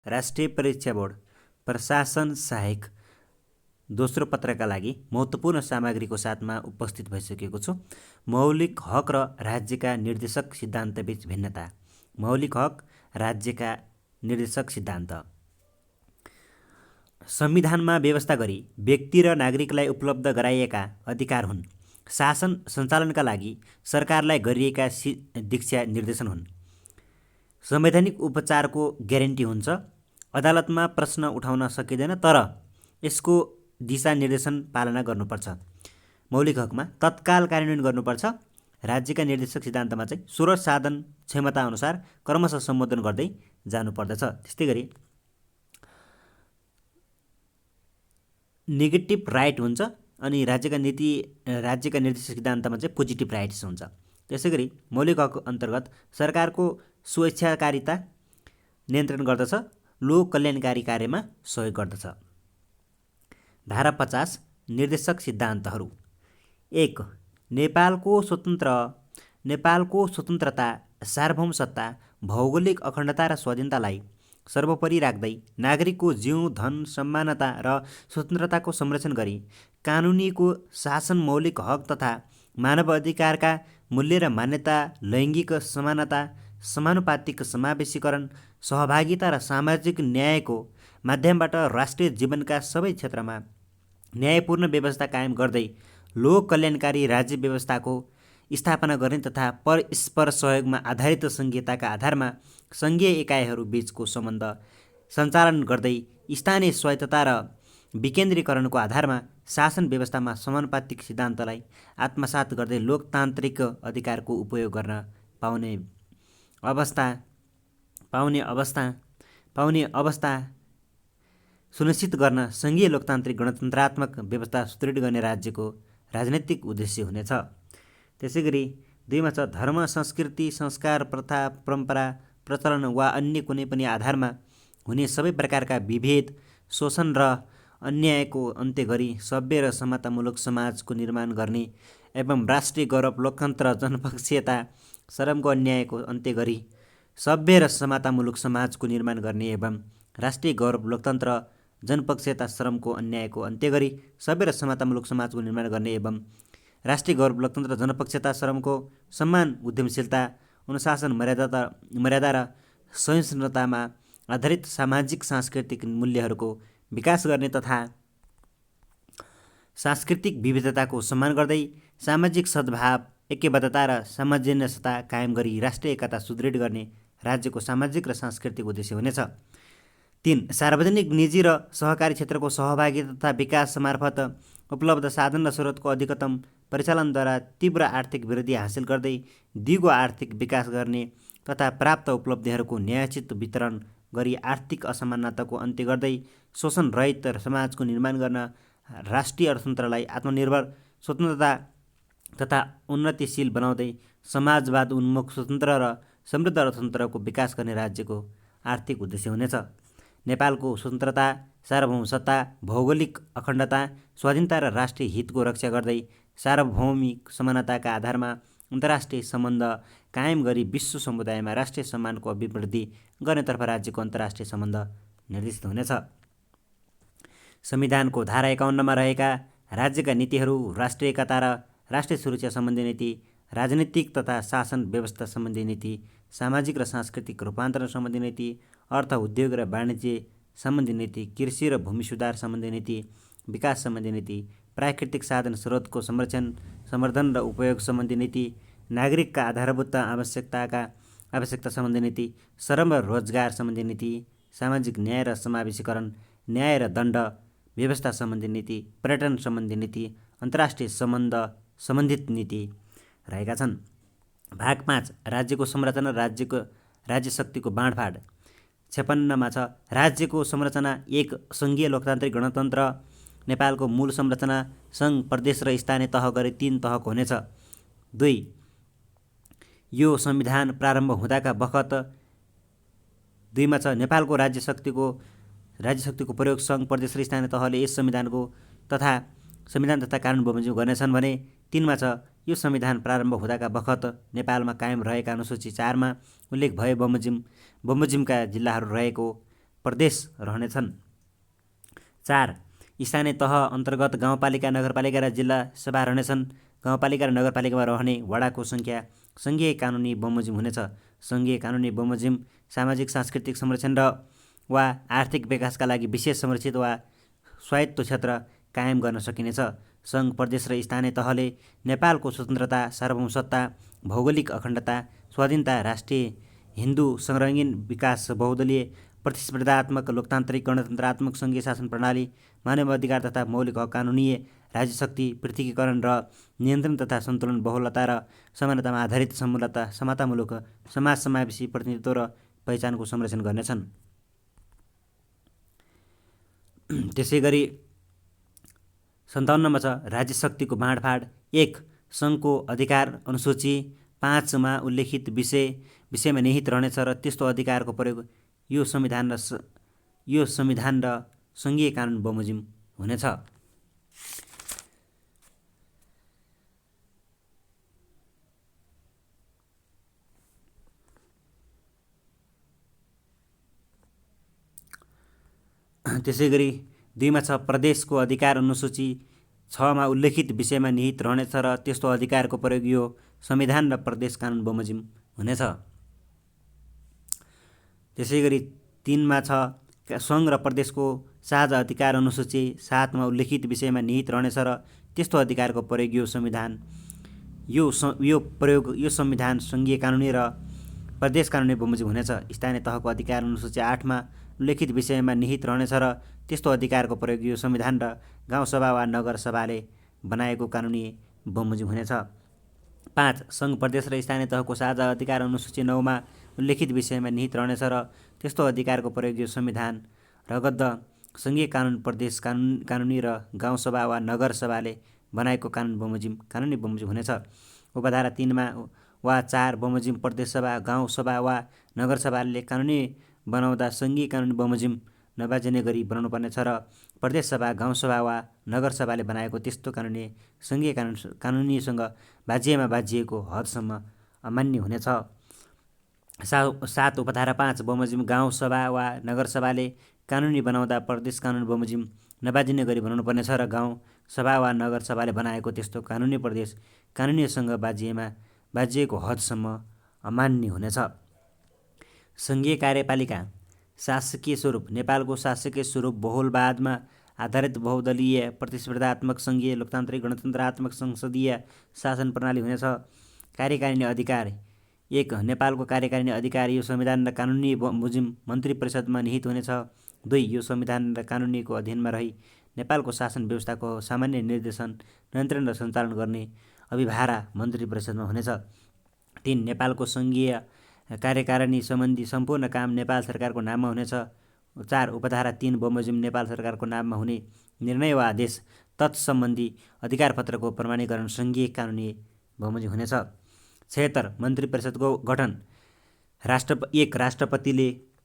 राष्ट्रिय परीक्षा बोर्ड प्रशासन सहायक दोस्रो पत्रका लागि महत्त्वपूर्ण सामग्रीको साथमा उपस्थित भइसकेको छु। मौलिक हक र राज्यका निर्देशक सिद्धान्तबीच भिन्नता। मौलिक हक, राज्यका निर्देशक सिद्धान्त। संविधानमा व्यवस्था गरी व्यक्ति र नागरिकलाई उपलब्ध गराइएका अधिकार हुन्। शासन सञ्चालनका लागि सरकारलाई गरिएका दीक्षा निर्देशन हुन्। संवैधानिक उपचारको ग्यारेन्टी हुन्छ। अदालतमा प्रश्न उठाउन सकिँदैन, तर यसको दिशा निर्देशन पालना गर्नुपर्छ। मौलिक हकमा तत्काल कार्यान्वयन गर्नुपर्छ। राज्यका निर्देशक सिद्धान्तमा चाहिँ स्रोत साधन क्षमता अनुसार क्रमशः सम्बोधन गर्दै जानुपर्दछ। त्यस्तै गरी नेगेटिभ राइट हुन्छ अनि राज्यका निर्देशक सिद्धान्तमा चाहिँ पोजिटिभ राइट्स हुन्छ। त्यसै गरी मौलिक हक अन्तर्गत सरकारको स्वेच्छाकारिता नियन्त्रण गर्दछ, लोक कल्याणकारी कार्यमा सहयोग गर्दछ। धारा 50 निर्देशक सिद्धान्तहरू। 1. नेपालको स्वतन्त्रता, सार्वभौम सत्ता, भौगोलिक अखण्डता र स्वाधीनतालाई सर्वोपरि राख्दै नागरिकको जीव, धन, सम्मानता र स्वतन्त्रताको संरक्षण गरी कानुनीको शासन, मौलिक हक तथा मानव अधिकारका मूल्य र मान्यता, लैङ्गिक समानता, समानुपातिक समावेशीकरण, सहभागिता र सामाजिक न्यायको माध्यमबाट राष्ट्रिय जीवनका सबै क्षेत्रमा न्यायपूर्ण व्यवस्था कायम गर्दै लोक कल्याणकारी राज्य व्यवस्थाको स्थापना गर्ने तथा परस्पर सहयोगमा आधारित संघीयताका आधारमा सङ्घीय एकाइहरू बीचको सम्बन्ध सञ्चालन गर्दै स्थानीय स्वायत्तता र विकेन्द्रीकरणको आधारमा शासन व्यवस्थामा समानुपातिक सिद्धान्तलाई आत्मसात गर्दै लोकतान्त्रिक अधिकारको उपयोग गर्न पाउने अवस्था सुनिश्चित गर्न सङ्घीय लोकतान्त्रिक गणतन्त्रात्मक व्यवस्था सुदृढ गर्ने राज्यको राजनैतिक उद्देश्य हुनेछ। त्यसै गरी 2मा छ धर्म, संस्कृति, संस्कार, प्रथा, परम्परा, प्रचलन वा अन्य कुनै पनि आधारमा हुने सबै प्रकारका विभेद, शोषण र अन्यायको अन्त्य गरी सभ्य र समतामूलक समाजको निर्माण गर्ने एवं राष्ट्रिय गौरव, लोकतन्त्र, जनपक्षीयता, श्रमको अन्यायको अन्त्य गरी सभ्य र समतामूलक समाजको निर्माण गर्ने एवं राष्ट्रिय गौरव, लोकतन्त्र, जनपक्षीयता, श्रमको अन्यायको अन्त्य गरी सभ्य र समतामूलक समाजको निर्माण गर्ने एवं राष्ट्रिय गौरव, लोकतन्त्र, जनपक्षीयता, श्रमको सम्मान, उद्यमशीलता, अनुशासन, मर्यादा र सहिष्णुतामा आधारित सामाजिक सांस्कृतिक मूल्यहरूको विकास गर्ने तथा सांस्कृतिक विविधताको सम्मान गर्दै सामाजिक सद्भाव, ऐक्यबद्धता र सामञ्जस्यता कायम गरी राष्ट्रिय एकता सुदृढ गर्ने राज्यको सामाजिक र सांस्कृतिक उद्देश्य हुनेछ। 3. सार्वजनिक, निजी र सहकारी क्षेत्रको सहभागिता तथा विकास मार्फत उपलब्ध साधन र स्रोतको अधिकतम परिचालनद्वारा तीव्र आर्थिक वृद्धि हासिल गर्दै दिगो आर्थिक विकास गर्ने तथा प्राप्त उपलब्धिहरूको न्यायोचित वितरण गरी आर्थिक असमानताको अन्त्य गर्दै शोषण रहित समाजको निर्माण गर्न राष्ट्रिय अर्थतन्त्रलाई आत्मनिर्भर, स्वतन्त्रता तथा उन्नतिशील बनाउँदै समाजवाद उन्मुख स्वतन्त्र र समृद्ध अर्थतन्त्रको विकास गर्ने राज्यको आर्थिक उद्देश्य हुनेछ। नेपालको स्वतन्त्रता, सार्वभौमसत्ता, भौगोलिक अखण्डता, स्वाधीनता र राष्ट्रिय हितको रक्षा गर्दै सार्वभौमिक समानताका आधारमा अन्तर्राष्ट्रिय सम्बन्ध कायम गरी विश्व समुदायमा राष्ट्रिय सम्मानको अभिवृद्धि गर्नेतर्फ राज्यको अन्तर्राष्ट्रिय सम्बन्ध निर्देशित हुनेछ। संविधानको धारा 51मा रहेका राज्यका नीतिहरू राष्ट्रिय एकता र राष्ट्रिय सुरक्षा सम्बन्धी नीति, राजनीतिक तथा शासन व्यवस्था सम्बन्धी नीति, सामाजिक र सांस्कृतिक रूपान्तरण सम्बन्धी नीति, अर्थ, उद्योग र वाणिज्य सम्बन्धी नीति, कृषि र भूमि सुधार सम्बन्धी नीति, विकास सम्बन्धी नीति, प्राकृतिक साधन स्रोतको संरक्षण, संवर्धन र उपयोग सम्बन्धी नीति, नागरिकका आधारभूत आवश्यकता सम्बन्धी नीति, श्रम र रोजगार सम्बन्धी नीति, सामाजिक न्याय र समावेशीकरण, न्याय र दण्ड व्यवस्था सम्बन्धी नीति, पर्यटन सम्बन्धी नीति, अन्तर्राष्ट्रिय सम्बन्धित नीति रहेका छन्। भाग 5 राज्यको संरचना, राज्य शक्तिको बाँडफाँड। 56मा छ राज्यको संरचना। 1. सङ्घीय लोकतान्त्रिक गणतन्त्र। नेपालको मूल संरचना सङ्घ, प्रदेश र स्थानीय तह गरी 3 तहको हुनेछ। 2. यो संविधान प्रारम्भ हुँदाका बखत 2मा छ नेपालको राज्य शक्तिको प्रयोग सङ्घ, प्रदेश र स्थानीय तहले यस संविधान तथा कानुन बमोजिम गर्नेछन् भने 3मा छ यो संविधान प्रारम्भ हुँदाका बखत नेपालमा कायम रहेका अनुसूची 4मा उल्लेख भए बमोजिमका जिल्लाहरू रहेको प्रदेश रहनेछन्। 4 स्थानीय तह अन्तर्गत गाउँपालिका, नगरपालिका र जिल्ला सभा रहनेछन्। गाउँपालिका र नगरपालिकामा रहने वडाको सङ्ख्या सङ्घीय कानुनी बमोजिम हुनेछ। सङ्घीय कानुनी बमोजिम सामाजिक सांस्कृतिक संरक्षण वा आर्थिक विकासका लागि विशेष संरक्षित वा स्वायत्त क्षेत्र कायम गर्न सकिनेछ। सङ्घ, प्रदेश र स्थानीय तहले नेपालको स्वतन्त्रता, सार्वभौमसत्ता, भौगोलिक अखण्डता, स्वाधीनता, राष्ट्रिय हिन्दू संरक्षण विकास, बहुदलीय प्रतिस्पर्धात्मक लोकतान्त्रिक गणतन्त्रात्मक सङ्घीय शासन प्रणाली, मानव अधिकार तथा मौलिक हक, कानुनीय राज्य शक्ति, पृथकीकरण र नियन्त्रण तथा सन्तुलन, बहुलता र समानतामा आधारित समतामूलक समाज समावेशी प्रतिनिधित्व र पहिचानको संरक्षण गर्नेछन्। त्यसै गरी 57 मा छ राज्य शक्तिको बाँडफाँड। 1 सङ्घको अधिकार अनुसूची 5 मा उल्लेखित विषयमा निहित रहनेछ र त्यस्तो अधिकारको प्रयोग यो संविधान र सङ्घीय कानुन बमोजिम हुनेछ। त्यसै गरी 2 मा छ प्रदेशको अधिकार अनुसूची 6 मा उल्लेखित विषयमा निहित रहनेछ र त्यस्तो अधिकारको प्रयोग यो संविधान र प्रदेश कानुन बमोजिम हुनेछ। त्यसै गरी 3 मा छ सङ्घ र प्रदेशको साझा अधिकार अनुसूची 7 मा उल्लेखित विषयमा निहित रहनेछ र त्यस्तो अधिकारको प्रयोग यो संविधान, सङ्घीय कानुनी र प्रदेश कानुनी बमोजिम हुनेछ। स्थानीय तहको अधिकार अनुसूची 8 मा उल्लेखित विषयमा निहित रहनेछ र त्यस्तो अधिकारको प्रयोग यो संविधान र गाउँसभा वा नगरसभाले बनाएको कानुनी बमोजिम हुनेछ। 5 सङ्घ, प्रदेश र स्थानीय तहको साझा अधिकार अनुसूची 9 मा उल्लेखित विषयमा निहित रहनेछ र त्यस्तो अधिकारको प्रयोग यो संविधान, रगत सङ्घीय कानुन, प्रदेश कानुनी र गाउँसभा वा नगरसभाले बनाएको कानुनी बमोजिम हुनेछ। उपधारा 3 वा 4 बमोजिम प्रदेशसभा, गाउँसभा वा नगरसभाले कानुनी बनाउँदा सङ्घीय कानुनी बमोजिम नबाजिने गरी बनाउनुपर्नेछ र प्रदेशसभा, गाउँसभा वा नगरसभाले बनाएको त्यस्तो कानुनी सङ्घीय कानुनीसँग बाजिएको हदसम्म अमान्य हुनेछ। 7 उपधारा 5 बमोजिम गाउँसभा वा नगरसभाले कानुनी बनाउँदा प्रदेश कानुन बमोजिम नबाजिने गरी बनाउनुपर्नेछ र गाउँसभा वा नगरसभाले बनाएको त्यस्तो कानुनी प्रदेश कानुनीसँग बाजिएको हदसम्म अमान्य हुनेछ। सङ्घीय कार्यपालिका शासकीय स्वरूप। नेपालको शासकीय स्वरूप बहुलवादमा आधारित बहुदलीय प्रतिस्पर्धात्मक सङ्घीय लोकतान्त्रिक गणतन्त्रात्मक संसदीय शासन प्रणाली हुनेछ। कार्यकारिणी अधिकार। 1 नेपालको कार्यकारिणी अधिकार यो संविधान र कानुनी बमोजिम मन्त्री परिषदमा निहित हुनेछ। 2 यो संविधान र कानुनीको अधीनमा रही नेपालको शासन व्यवस्थाको सामान्य निर्देशन, नियन्त्रण र सञ्चालन गर्ने अभिभारा मन्त्री परिषदमा हुनेछ। 3 नेपालको सङ्घीय कार्यकारिणी सम्बन्धी सम्पूर्ण काम नेपाल सरकारको नाममा हुनेछ। 4 उपधारा 3 बमोजिम नेपाल सरकारको नाममा हुने निर्णय वा आदेश तत्सम्बन्धी अधिकारपत्रको प्रमाणीकरण सङ्घीय कानुनी बमोजिम हुनेछ। 76 मन्त्री परिषदको गठन। 1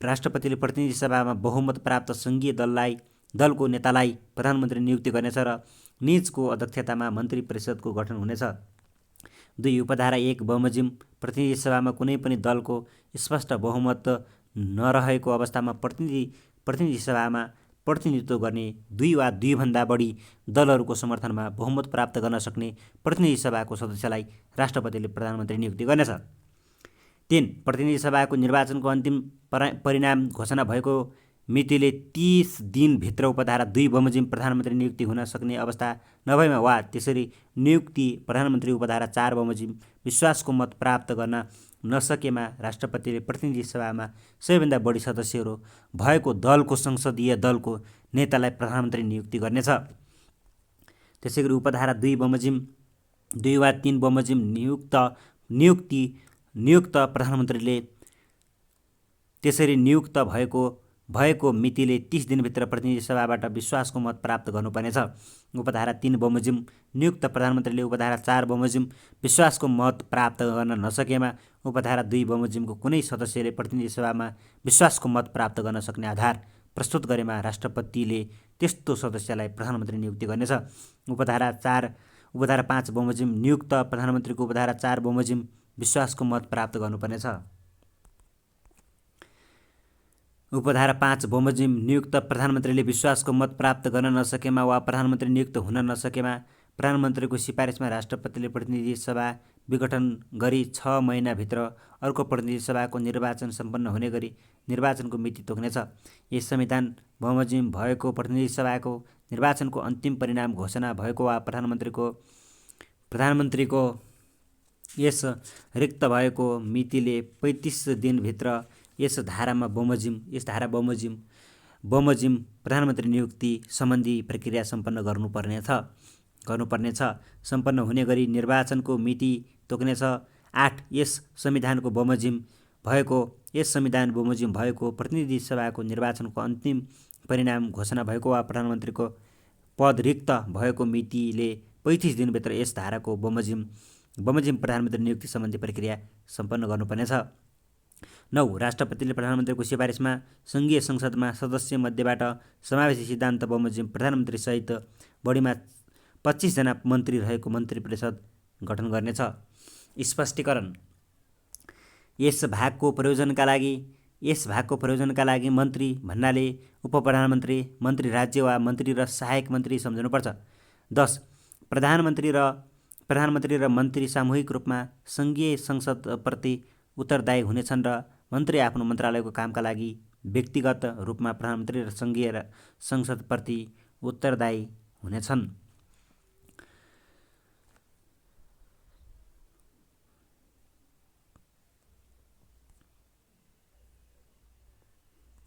राष्ट्रपतिले प्रतिनिधि सभामा बहुमत प्राप्त सङ्घीय दलको नेतालाई प्रधानमन्त्री नियुक्ति गर्नेछ र निजको अध्यक्षतामा मन्त्री परिषदको गठन हुनेछ। 2 उपधारा 1 बमोजिम प्रतिनिधि सभामा कुनै पनि दलको स्पष्ट बहुमत नरहेको अवस्थामा प्रतिनिधि सभामा प्रतिनिधित्व गर्ने 2 वा 2 भन्दा बढी दलहरूको समर्थनमा बहुमत प्राप्त गर्न सक्ने प्रतिनिधि सभाको सदस्यलाई राष्ट्रपतिले प्रधानमन्त्री नियुक्ति गर्नेछ। 3 प्रतिनिधि सभाको निर्वाचनको अन्तिम परिणाम घोषणा भएको मितिले 30 दिनभित्र उपधारा 2 बमोजिम प्रधानमन्त्री नियुक्ति हुन सक्ने अवस्था नभएमा वा त्यसरी नियुक्ति प्रधानमन्त्री उपधारा 4 बमोजिम विश्वासको मत प्राप्त गर्न नसकेमा राष्ट्रपतिले प्रतिनिधि सभामा सबैभन्दा बढी सदस्यहरू भएको दलको संसदीय दलको नेतालाई प्रधानमन्त्री नियुक्ति गर्नेछ। त्यसै गरी उपधारा 2 बमोजिम 2 वा 3 बमोजिम नियुक्त प्रधानमन्त्रीले त्यसरी नियुक्त भएको मितिले 30 दिनभित्र प्रतिनिधि सभाबाट विश्वासको मत प्राप्त गर्नुपर्नेछ। उपधारा 3 बमोजिम नियुक्त प्रधानमन्त्रीले उपधारा 4 बमोजिम विश्वासको मत प्राप्त गर्न नसकेमा उपधारा 2 बमोजिमको कुनै सदस्यले प्रतिनिधि सभामा विश्वासको मत प्राप्त गर्न सक्ने आधार प्रस्तुत गरेमा राष्ट्रपतिले त्यस्तो सदस्यलाई प्रधानमन्त्री नियुक्ति गर्नेछ। उपधारा 5 बमोजिम नियुक्त प्रधानमन्त्रीको उपधारा 4 बमोजिम विश्वासको मत प्राप्त गर्नुपर्नेछ। उपधारा 5 बमोजिम नियुक्त प्रधानमन्त्रीले विश्वासको मत प्राप्त गर्न नसकेमा वा प्रधानमन्त्री नियुक्त हुन नसकेमा प्रधानमन्त्रीको सिफारिसमा राष्ट्रपतिले प्रतिनिधि सभा विघटन गरी 6 महिनाभित्र अर्को प्रतिनिधि सभाको निर्वाचन सम्पन्न हुने गरी निर्वाचनको मिति तोक्नेछ। यस संविधान बमोजिम भएको प्रतिनिधि सभाको निर्वाचनको अन्तिम परिणाम घोषणा भएको वा प्रधानमन्त्रीको यस रिक्त भएको मितिले 35 दिनभित्र यस धारा बमोजिम प्रधानमन्त्री नियुक्ति सम्बन्धी प्रक्रिया सम्पन्न गर्नुपर्नेछ। सम्पन्न हुने गरी निर्वाचनको मिति तोक्नेछ। 8 यस संविधान बमोजिम भएको प्रतिनिधि सभाको निर्वाचनको अन्तिम परिणाम घोषणा भएको वा प्रधानमन्त्रीको पद रिक्त भएको मितिले 35 दिनभित्र यस धाराको बमोजिम प्रधानमन्त्री नियुक्ति सम्बन्धी प्रक्रिया सम्पन्न गर्नुपर्नेछ। 9 राष्ट्रपतिले प्रधानमन्त्रीको सिफारिसमा सङ्घीय संसदमा सदस्य मध्येबाट समावेशी सिद्धान्त बमोजिम प्रधानमन्त्रीसहित बढीमा 25 जना मन्त्री रहेको मन्त्री परिषद गठन गर्नेछ। स्पष्टीकरण। यस भागको प्रयोजनका लागि मन्त्री भन्नाले उपप्रधानमन्त्री, मन्त्री राज्य वा मन्त्री र सहायक मन्त्री सम्झनुपर्छ। 10 प्रधानमन्त्री र मन्त्री सामूहिक रूपमा सङ्घीय संसदप्रति उत्तरदायी हुनेछन् र मन्त्री आफ्नो मन्त्रालयको कामका लागि व्यक्तिगत रूपमा प्रधानमन्त्री र सङ्घीय संसदप्रति उत्तरदायी हुनेछन्।